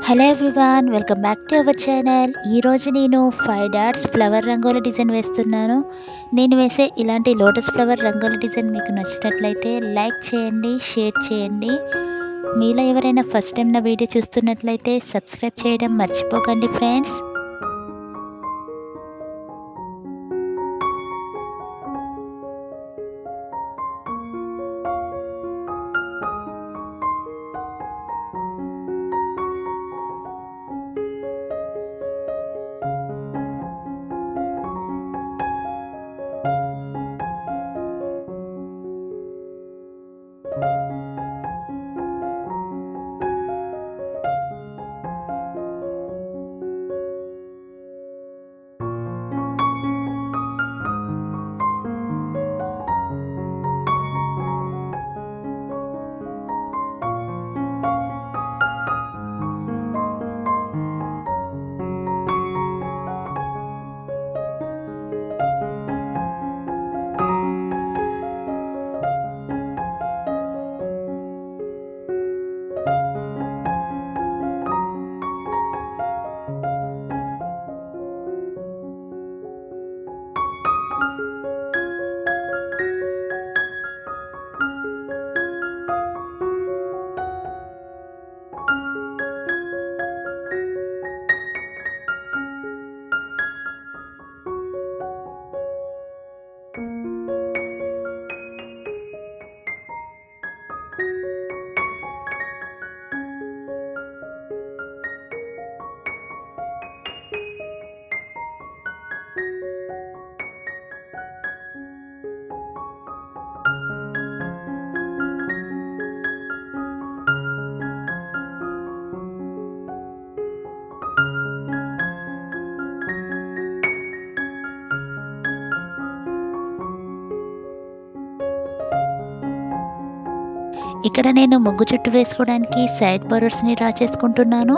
Hello everyone, welcome back to our channel. ఈరోజు నేను 5 dots flower rangoli design వేస్తున్నాను. నేను వేసే ఇలాంటి లోటస్ ఫ్లవర్ రంగోలి డిజైన్ మీకు నచ్చినట్లయితే లైక్ చేయండి, షేర్ చేయండి. మీలో ఎవరైనా ఫస్ట్ టైం నా వీడియో చూస్తున్నట్లయితే సబ్స్క్రైబ్ చేయడం మర్చిపోకండి ఫ్రెండ్స్. ఇక్కడ నేను ముగ్గు చుట్టూ వేసుకోవడానికి సైడ్ బార్డర్స్ని డ్రా చేసుకుంటున్నాను.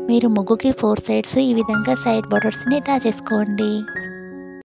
మీరు ముగ్గుకి 4 సైడ్స్ ఈ విధంగా సైడ్ బార్డర్స్ని డ్రా చేసుకోండి.